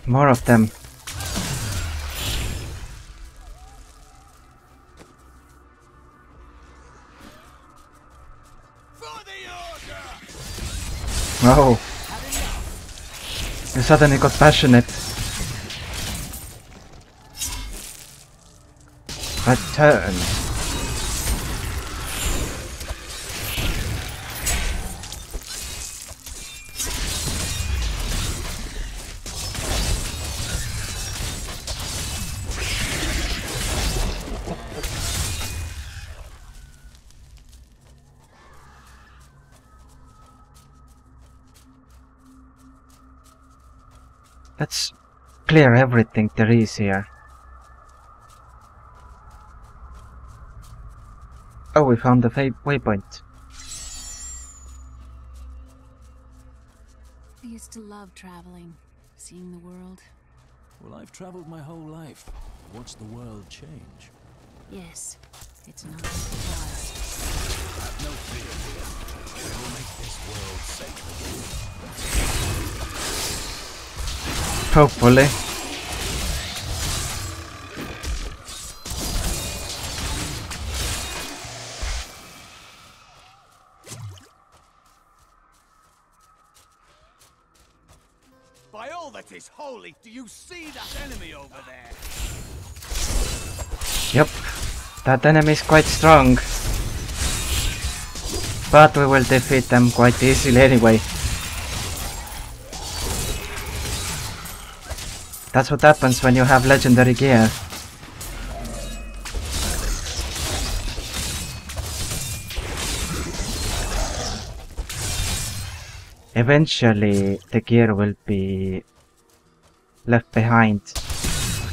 More of them. Oh. You suddenly got passionate. Return. Let's clear everything there is here. Oh, we found the waypoint. I used to love traveling, seeing the world. Well, I've traveled my whole life. Watched the world change. Yes, it's not like it was. Have no fear, Leah. We'll make this world safe again. Hopefully. By all that is holy, do you see that enemy over there? Yep, that enemy is quite strong. But we will defeat them quite easily anyway. That's what happens when you have legendary gear. Eventually the gear will be left behind,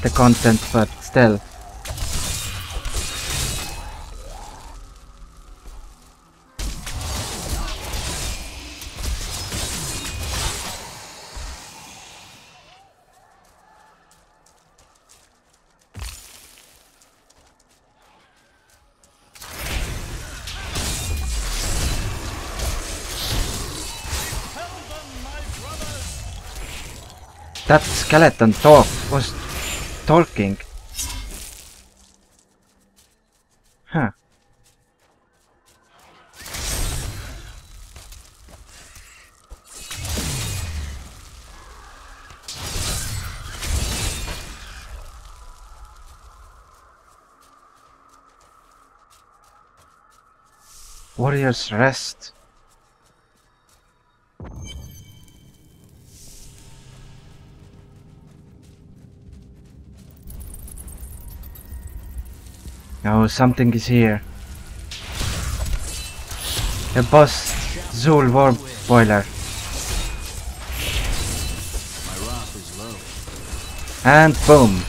the content, but still. That skeleton was talking. Huh. Warrior's Rest. Oh, something is here. The boss Zul War Boiler. My wrath is low. And boom.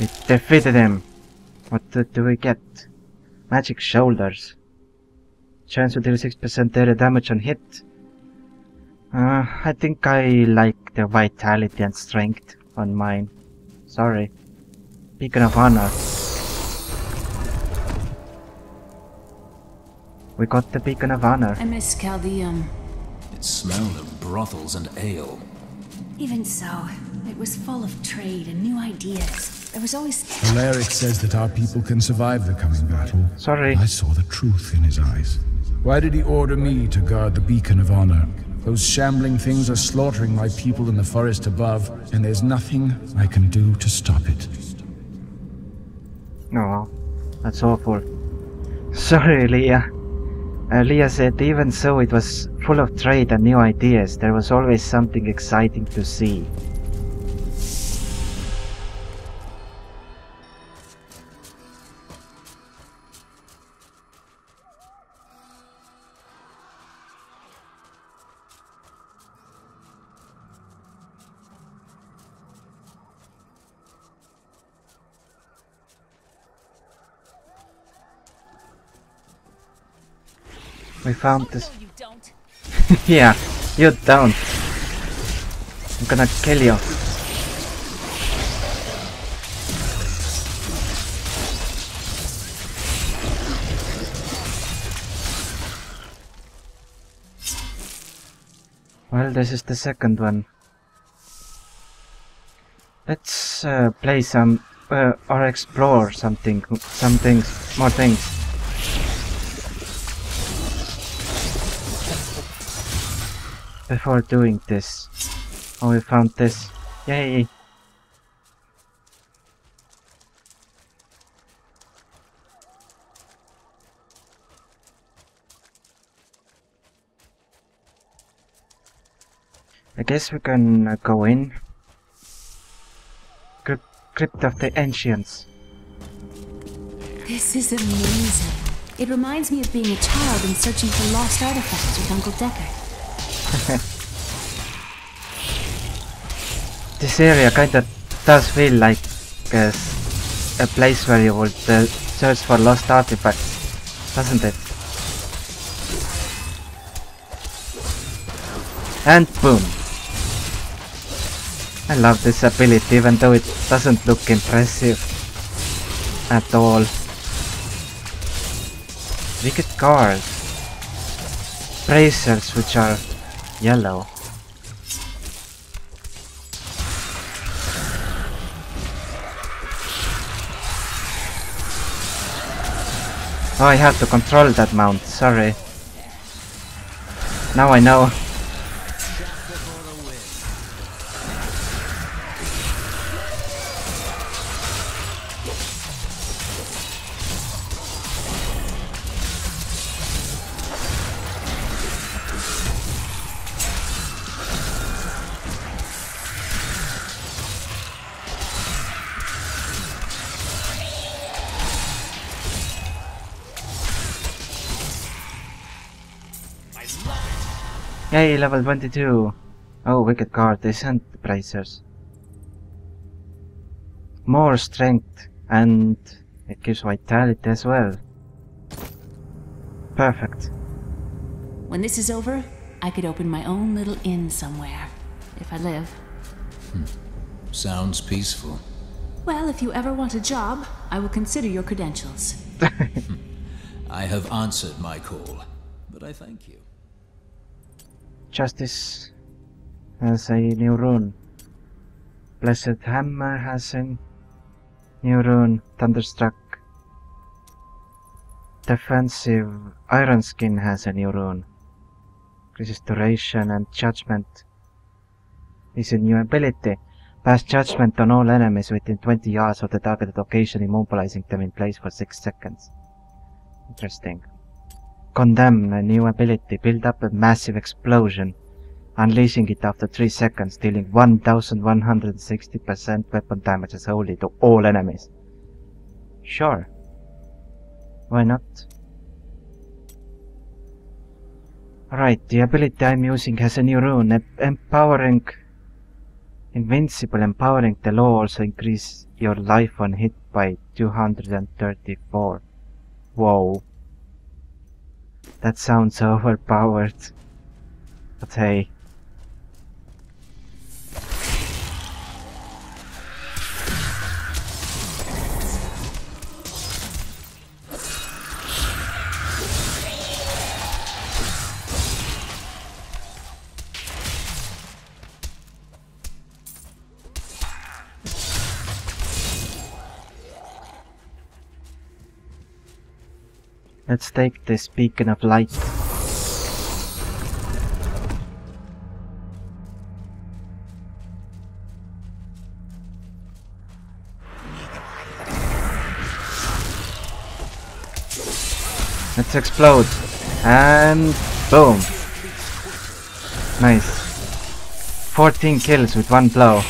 We defeated him. What do we get? Magic shoulders. Chance to deal 6% daily damage on hit. I think I like the vitality and strength on mine. Sorry. Beacon of Honor. We got the Beacon of Honor. I miss Chaldeum. It smelled of brothels and ale. Even so, it was full of trade and new ideas. There was always... Alaric says that our people can survive the coming battle. Sorry. I saw the truth in his eyes. Why did he order me to guard the Beacon of Honor? Those shambling things are slaughtering my people in the forest above, and there's nothing I can do to stop it. Oh, that's awful. Sorry, Leah. Leah said even so it was full of trade and new ideas. There was always something exciting to see. We found this. You don't. Yeah, You don't. I'm gonna kill you. Well, this is the second one. Let's play some or explore something, more things. Before doing this. Oh, we found this. Yay! I guess we can go in. Crypt of the Ancients. This is amazing. It reminds me of being a child and searching for lost artifacts with Uncle Decker. This area kinda does feel like a place where you would search for lost artifacts, doesn't it? And boom! I love this ability, even though it doesn't look impressive at all. Wicked guard. Bracers, which are yellow. Oh, I have to control that mount, sorry. Now I know. Yay, level 22! Oh, wicked guard isn't the bracers. More strength, and it gives vitality as well. Perfect. When this is over, I could open my own little inn somewhere, if I live. Sounds peaceful. Well, if you ever want a job, I will consider your credentials. I have answered my call, but I thank you. Justice has a new rune. Blessed Hammer has a new rune. Thunderstruck. Defensive Iron Skin has a new rune. Increases duration and judgment is a new ability. Pass judgment on all enemies within 20 yards of the targeted location, immobilizing them in place for 6 seconds. Interesting. Condemn, a new ability. Build up a massive explosion, unleashing it after 3 seconds, dealing 1160% weapon damage as wholly to all enemies. Sure. Why not? Alright, the ability I'm using has a new rune. Empowering. Invincible. Empowering the law also increase your life on hit by 234. Whoa. That sounds overpowered. But hey. Let's take this beacon of light. Let's explode. And boom. Nice. 14 kills with one blow.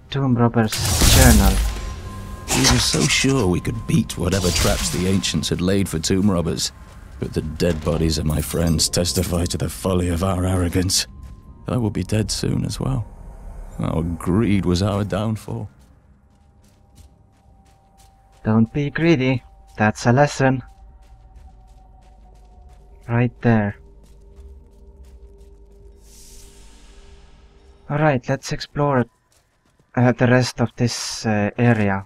Tomb Robber's Journal. We were so sure we could beat whatever traps the ancients had laid for tomb robbers. But the dead bodies of my friends testify to the folly of our arrogance. I will be dead soon as well. Our greed was our downfall. Don't be greedy. That's a lesson. Right there. Alright, let's explore the rest of this area.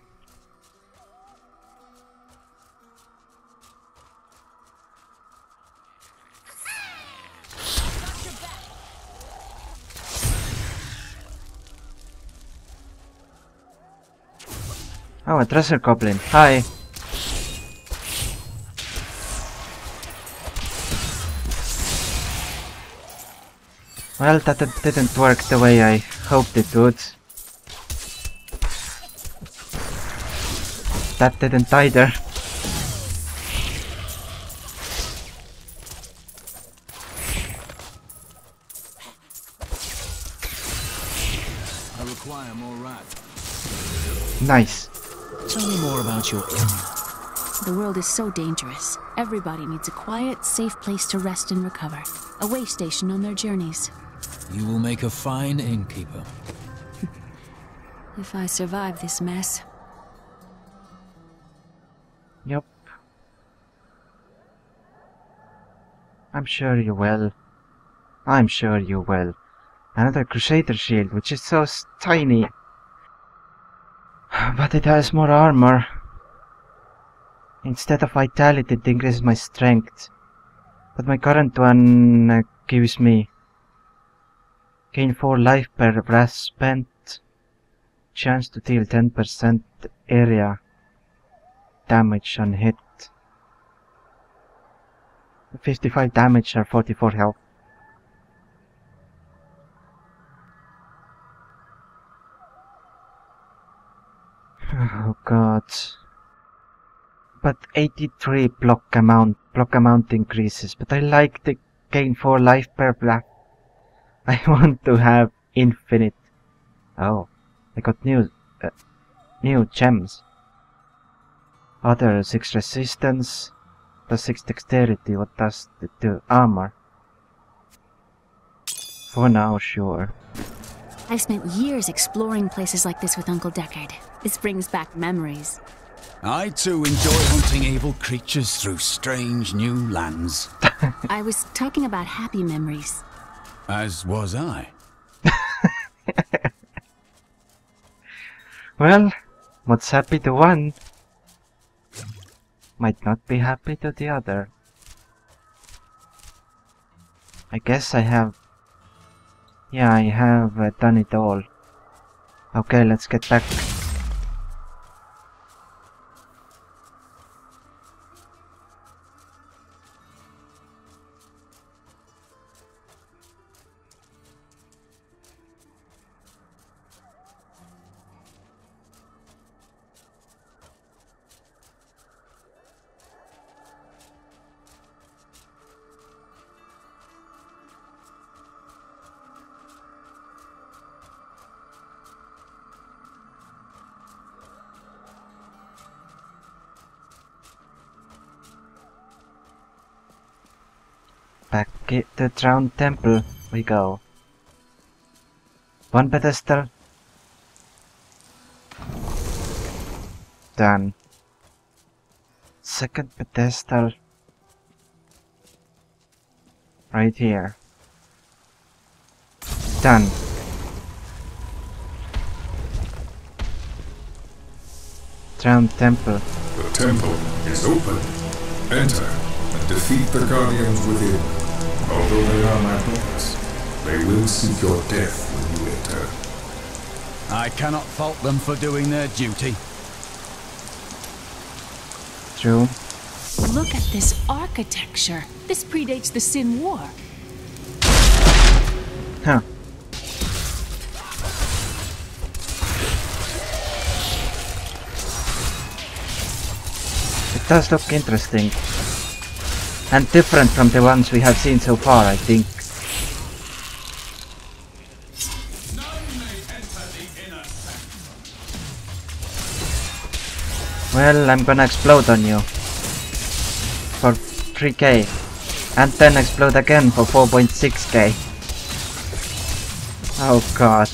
Oh, a treasure goblin. Hi. Well, that didn't work the way I hoped it would. That didn't either. I require more rats. Nice. Tell me more about your The world is so dangerous. Everybody needs a quiet, safe place to rest and recover. A way station on their journeys. You will make a fine innkeeper. If I survive this mess. Yup. I'm sure you will. I'm sure you will. Another Crusader shield, which is so tiny. But it has more armor. Instead of vitality, it increases my strength. But my current one gives me gain 4 life per brass spent. Chance to deal 10% area damage on hit. 55 damage or 44 health. Oh god. But 83 block amount increases, but I like the gain 4 life per black. I want to have infinite. Oh, I got new gems. Other 6 resistance, plus 6 dexterity. What does it do? Armor. For now, sure. I've spent years exploring places like this with Uncle Deckard. This brings back memories. I too enjoy hunting evil creatures through strange new lands. I was talking about happy memories. As was I. Well, what's happy to one might not be happy to the other. I guess I have... Yeah, I have done it all. Okay, let's get back. Back to the Drowned Temple we go. 1 pedestal. Done. 2nd pedestal. Right here. Done. Drowned Temple. The temple is open. Enter and defeat the guardians within. Although they are my brothers, they will seek your death when you enter. I cannot fault them for doing their duty. True. Look at this architecture. This predates the Sin War. Huh. It does look interesting. And different from the ones we have seen so far, I think. Well, I'm gonna explode on you. For 3k. And then explode again for 4.6k. Oh god.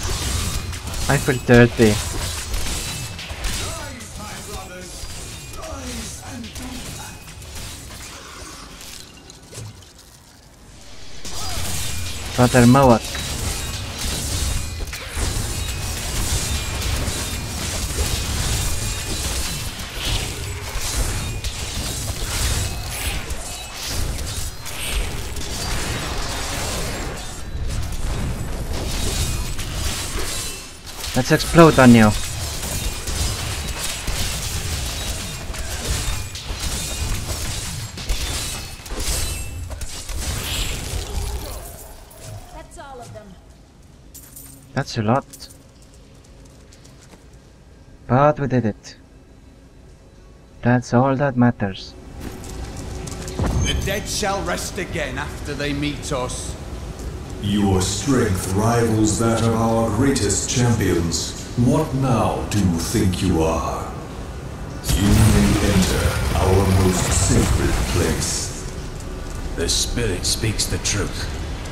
I feel dirty. Brother Mowak. Let's explode on you. That's all of them. That's a lot. But we did it. That's all that matters. The dead shall rest again after they meet us. Your strength rivals that of our greatest champions. What now do you think you are? You may enter our most sacred place. The spirit speaks the truth.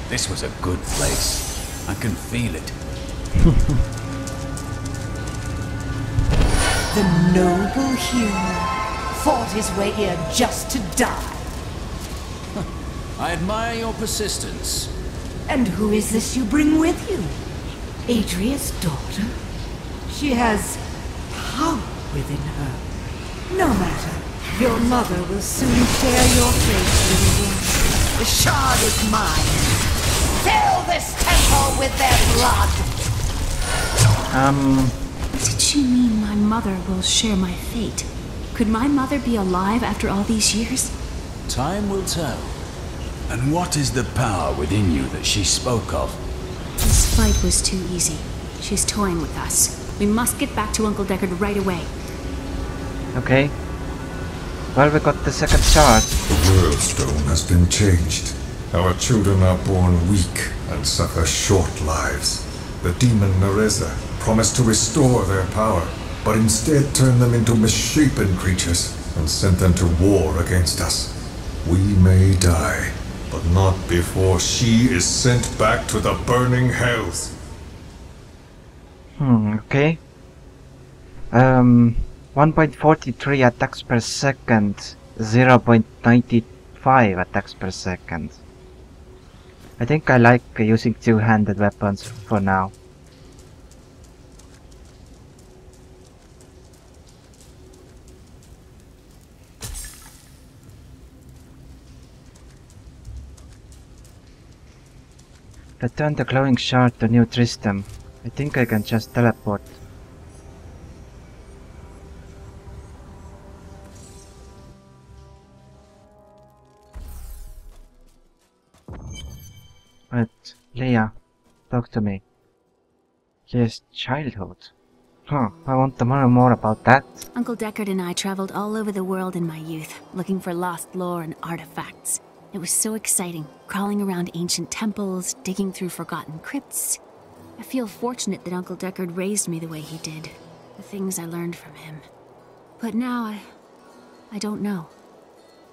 This was a good place. I can feel it. The noble hero fought his way here just to die. I admire your persistence. And who is this you bring with you? Adria's daughter? She has power within her. No matter. Your mother will soon share your fate, little one. The shard is mine. Fill this temple with their blood! Did she mean my mother will share my fate? Could my mother be alive after all these years? Time will tell. And what is the power within you that she spoke of? This fight was too easy. She's toying with us. We must get back to Uncle Deckard right away. Okay. Well, we got the second shard. The world stone has been changed. Our children are born weak and suffer short lives. The demon Nereza promised to restore their power, but instead turned them into misshapen creatures and sent them to war against us. We may die, but not before she is sent back to the burning hells. Okay. 1.43 attacks per second, 0.95 attacks per second. I think I like using two-handed weapons for now. Return the glowing shard to New Tristram. I think I can just teleport. But, Leah, talk to me. Yes, childhood. Huh, I want to learn more about that. Uncle Deckard and I traveled all over the world in my youth, looking for lost lore and artifacts. It was so exciting, crawling around ancient temples, digging through forgotten crypts. I feel fortunate that Uncle Deckard raised me the way he did, the things I learned from him. But now I don't know.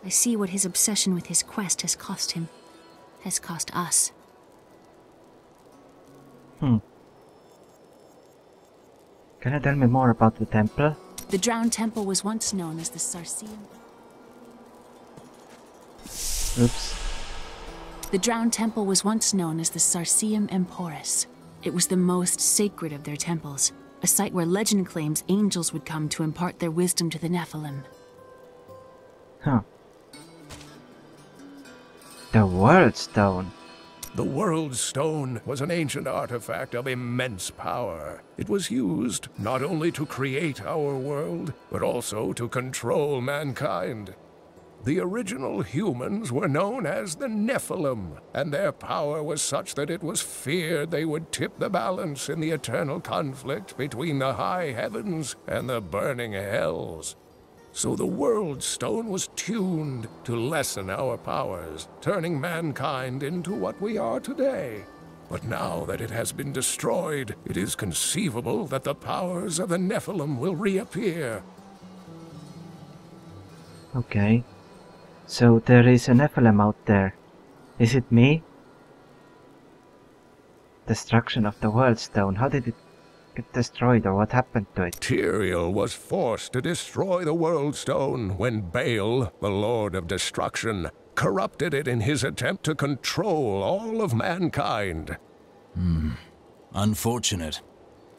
I see what his obsession with his quest has cost him, has cost us. Can you tell me more about the temple? The Drowned Temple was once known as the Sarceum. Oops. The Drowned Temple was once known as the Sarceum Emporis. It was the most sacred of their temples, a site where legend claims angels would come to impart their wisdom to the Nephilim. Huh. The World Stone. The World Stone was an ancient artifact of immense power. It was used not only to create our world, but also to control mankind. The original humans were known as the Nephilim, and their power was such that it was feared they would tip the balance in the eternal conflict between the high heavens and the burning hells. So the World Stone was tuned to lessen our powers, turning mankind into what we are today. But now that it has been destroyed, it is conceivable that the powers of the Nephilim will reappear. Okay. So there is a Nephilim out there. Is it me? Destruction of the World Stone. How did it get destroyed, or what happened to it? Tyrael was forced to destroy the World Stone when Baal, the Lord of Destruction, corrupted it in his attempt to control all of mankind. Unfortunate.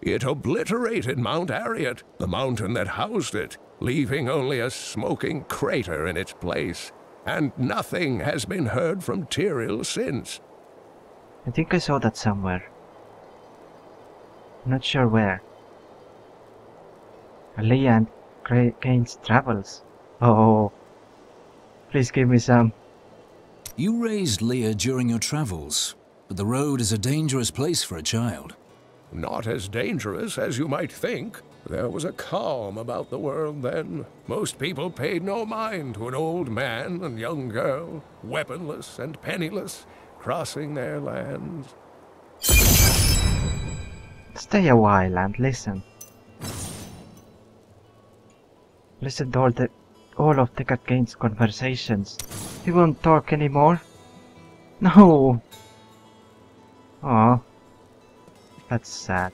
It obliterated Mount Ariat, the mountain that housed it, leaving only a smoking crater in its place. And nothing has been heard from Tyrael since. I think I saw that somewhere. I'm not sure where. Leah and Kane's travels. Oh, please give me some. You raised Leah during your travels, but the road is a dangerous place for a child. Not as dangerous as you might think. There was a calm about the world then. Most people paid no mind to an old man and young girl, weaponless and penniless, crossing their lands. Stay a while and listen. Listen to all of Deckard Kane's conversations. He won't talk anymore. No. Oh, that's sad.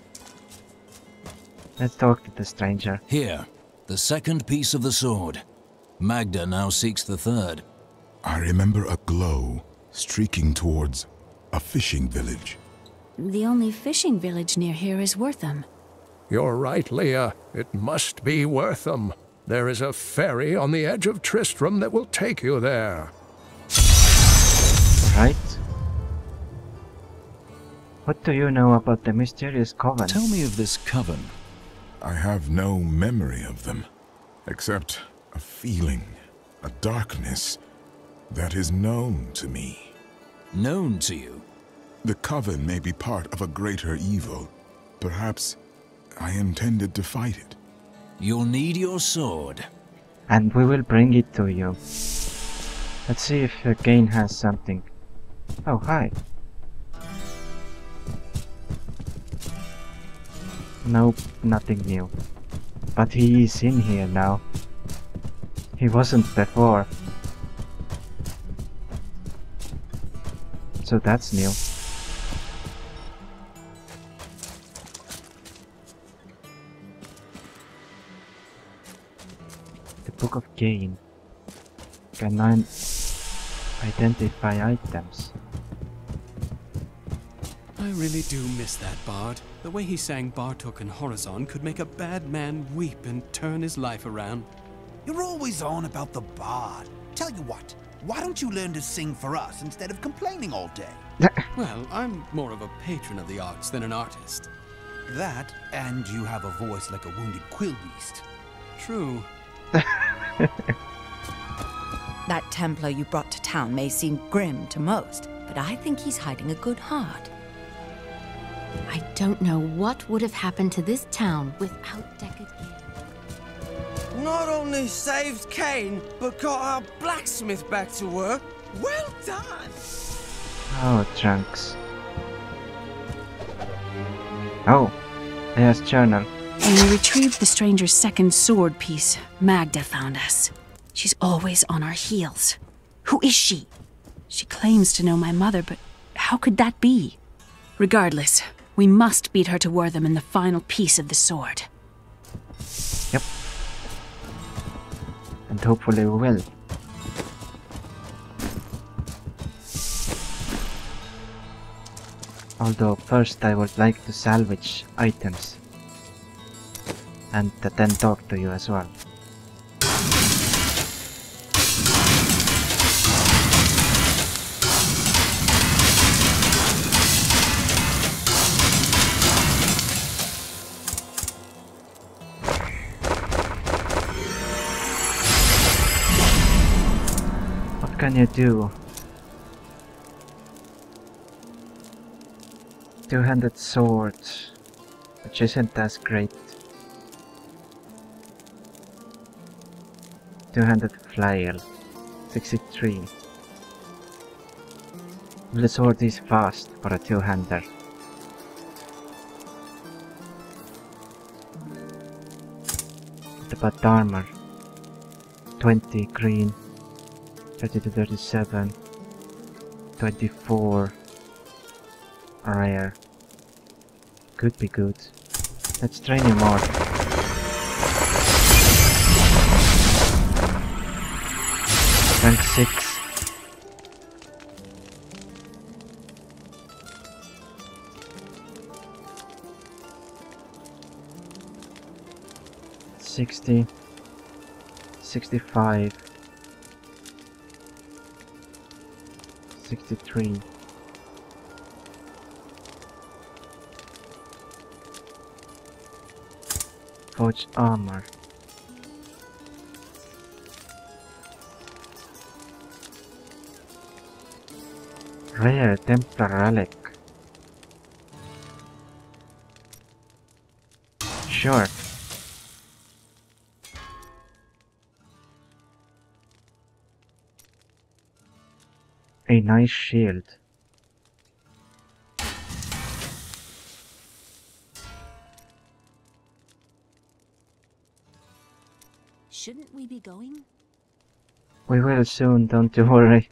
Let's talk to the stranger. Here, the second piece of the sword. Magda now seeks the third. I remember a glow streaking towards a fishing village. The only fishing village near here is Wortham. You're right, Leah. It must be Wortham. There is a ferry on the edge of Tristram that will take you there. Right. What do you know about the mysterious coven? Tell me of this coven. I have no memory of them, except a feeling, a darkness that is known to me. Known to you? The coven may be part of a greater evil. Perhaps I intended to fight it. You'll need your sword. And we will bring it to you. Let's see if Kane has something. Oh, hi. Nope, nothing new. But he is in here now. He wasn't before. So that's new. The Book of Kane. Can I identify items? I really do miss that bard. The way he sang Bartok and Horizon could make a bad man weep and turn his life around. You're always on about the bard. Tell you what, why don't you learn to sing for us instead of complaining all day? Well, I'm more of a patron of the arts than an artist. That, and you have a voice like a wounded quillbeast. True. That Templar you brought to town may seem grim to most, but I think he's hiding a good heart. I don't know what would have happened to this town without Deckard Kane. Not only saved Kane, but got our blacksmith back to work. Well done! Oh, Trunks. Oh, there's journal. When we retrieved the stranger's second sword piece, Magda found us. She's always on our heels. Who is she? She claims to know my mother, but how could that be? Regardless, we must beat her to Wortham in the final piece of the sword. Yep. And hopefully we will. Although first I would like to salvage items. And then talk to you as well. What can you do? Two-handed sword, which isn't as great. Two-handed flail, 63. The sword is fast for a two-hander. What about armor? 20 green, 30 to 37, 24 rare. Could be good. Let's train you more. Rank 6. $60, $65, $63. Forged armor. Rare Templar relic. Sure. A nice shield. Shouldn't we be going? We will soon, don't you worry.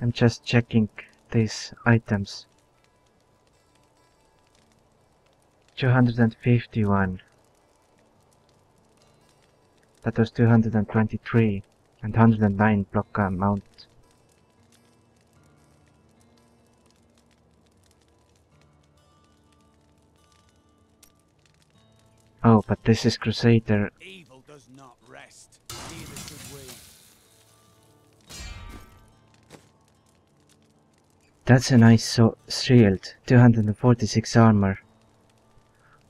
I'm just checking these items. 251. That was 223 and 109 block amount. Oh, but this is Crusader. Evil does not rest. Neither should we. That's a nice shield. 246 armor.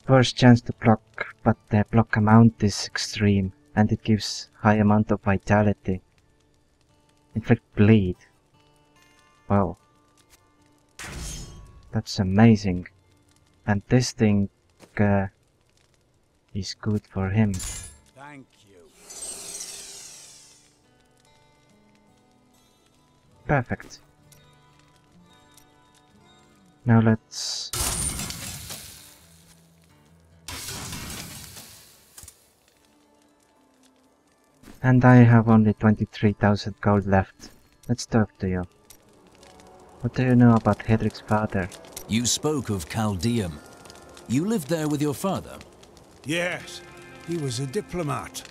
Worst chance to block, but the block amount is extreme, and it gives high amount of vitality. Inflict bleed. Wow. That's amazing. And this thing is good for him. Thank you. Perfect. Now let's... And I have only 23,000 gold left. Let's talk to you. What do you know about Hedric's father? You spoke of Chaldeum. You lived there with your father? Yes, he was a diplomat.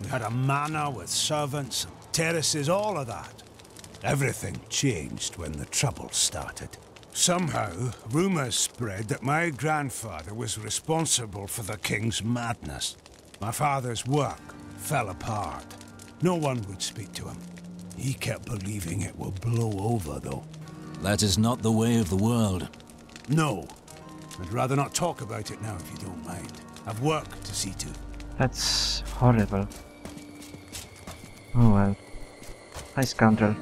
We had a manor with servants, terraces, all of that. Everything changed when the Troubles started. Somehow, rumors spread that my grandfather was responsible for the king's madness. My father's work fell apart. No one would speak to him. He kept believing it will blow over, though. That is not the way of the world. No. I'd rather not talk about it now, if you don't mind. I've work to see to. That's horrible. Oh well. Hi, scoundrel.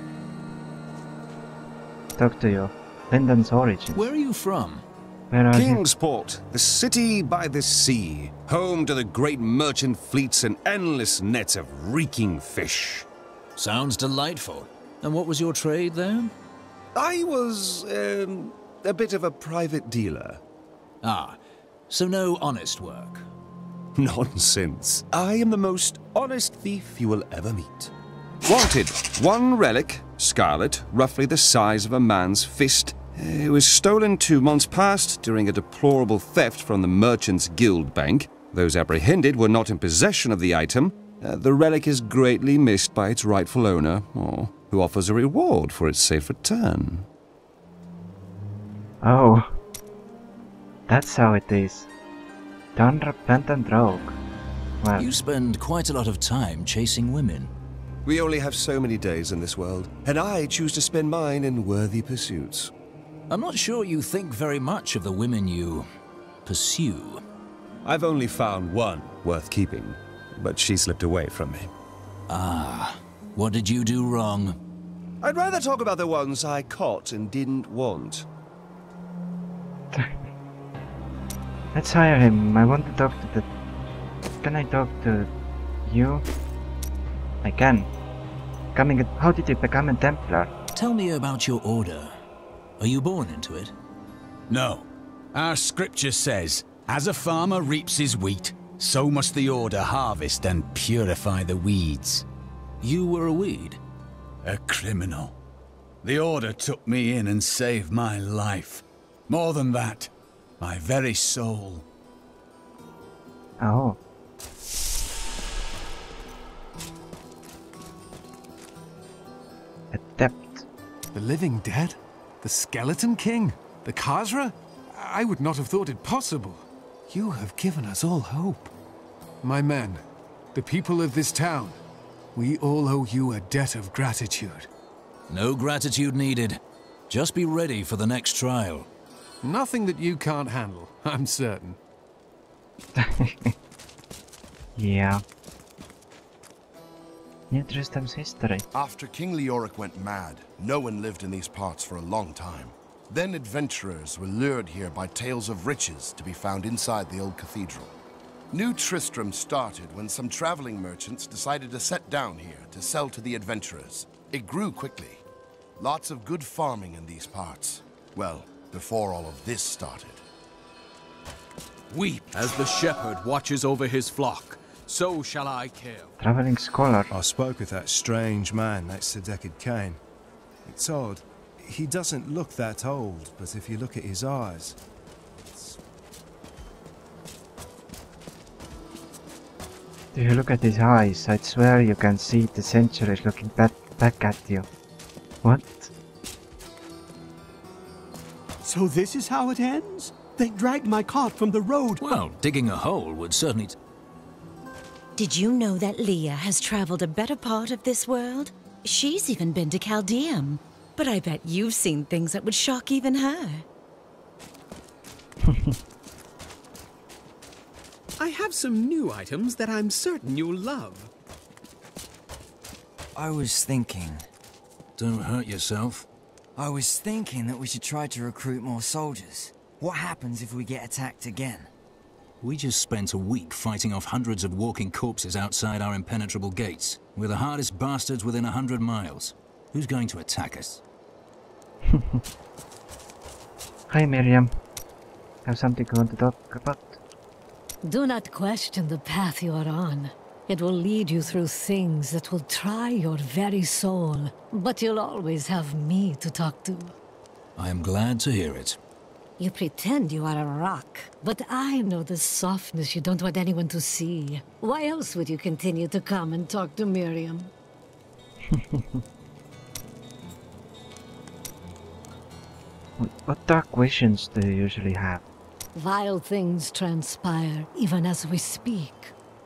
Talk to you. Lyndon's origin. Where are you from? Where are you? Kingsport, the city by the sea. Home to the great merchant fleets and endless nets of reeking fish. Sounds delightful. And what was your trade there? I was, a bit of a private dealer. Ah, so no honest work. Nonsense. I am the most honest thief you will ever meet. Wanted, one relic, scarlet, roughly the size of a man's fist. It was stolen 2 months past during a deplorable theft from the Merchants Guild Bank. Those apprehended were not in possession of the item. The relic is greatly missed by its rightful owner, who offers a reward for its safe return. Oh. That's how it is. The unrepentant rogue. Well. You spend quite a lot of time chasing women. We only have so many days in this world, and I choose to spend mine in worthy pursuits. I'm not sure you think very much of the women you pursue. I've only found one worth keeping, but she slipped away from me. Ah, what did you do wrong? I'd rather talk about the ones I caught and didn't want. Let's hire him. I want to talk to the... Can I talk to you? I can. How did you become a Templar? Tell me about your order. Are you born into it? No. Our scripture says, as a farmer reaps his wheat, so must the Order harvest and purify the weeds. You were a weed? A criminal. The Order took me in and saved my life. More than that, My very soul. Oh. Adept. The living dead? The Skeleton King? The Khazra? I would not have thought it possible. You have given us all hope. My men, the people of this town, we all owe you a debt of gratitude. No gratitude needed. Just be ready for the next trial. Nothing that you can't handle, I'm certain. Yeah. Interesting history. After King Leoric went mad, no one lived in these parts for a long time. Then adventurers were lured here by tales of riches to be found inside the old cathedral. New Tristram started when some traveling merchants decided to set down here to sell to the adventurers. It grew quickly. Lots of good farming in these parts. Well, before all of this started. Weep as the shepherd watches over his flock. So shall I care. Traveling scholar. I spoke with that strange man next to Deckard Cain. It's odd. He doesn't look that old, but if you look at his eyes... If you look at his eyes, I'd swear you can see the centuries looking back at you. What? So this is how it ends? They dragged my cart from the road. Well, digging a hole would certainly... Did you know that Leah has traveled a better part of this world? She's even been to Chaldeum. But I bet you've seen things that would shock even her. I have some new items that I'm certain you'll love. I was thinking... Don't hurt yourself. I was thinking that we should try to recruit more soldiers. What happens if we get attacked again? We just spent a week fighting off hundreds of walking corpses outside our impenetrable gates. We're the hardest bastards within 100 miles. Who's going to attack us? Hi Miriam. Have something you want to talk about? Do not question the path you are on. It will lead you through things that will try your very soul. But you'll always have me to talk to. I am glad to hear it. You pretend you are a rock, but I know the softness you don't want anyone to see. Why else would you continue to come and talk to Miriam? What dark visions do you usually have? Vile things transpire, even as we speak.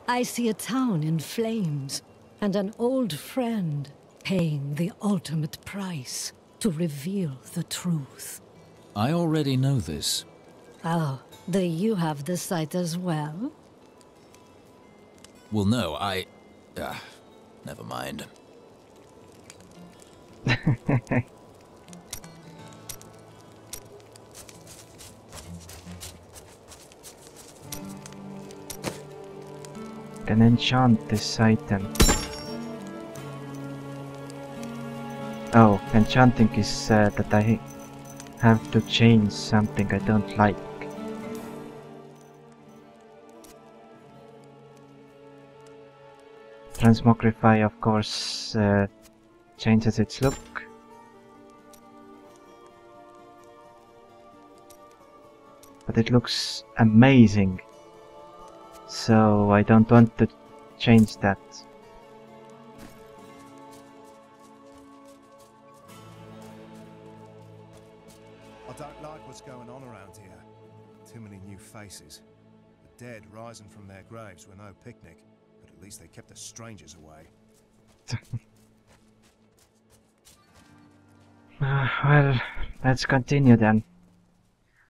I see a town in flames, and an old friend paying the ultimate price to reveal the truth. I already know this. Oh, do you have the sight as well? Well, no, never mind. Can enchant this item. Oh, enchanting is that I have to change something I don't like. Transmogrify, of course, changes its look. But it looks amazing. So I don't want to change that. I don't like what's going on around here. Too many new faces. The dead rising from their graves were no picnic, but at least they kept the strangers away. Well, let's continue then.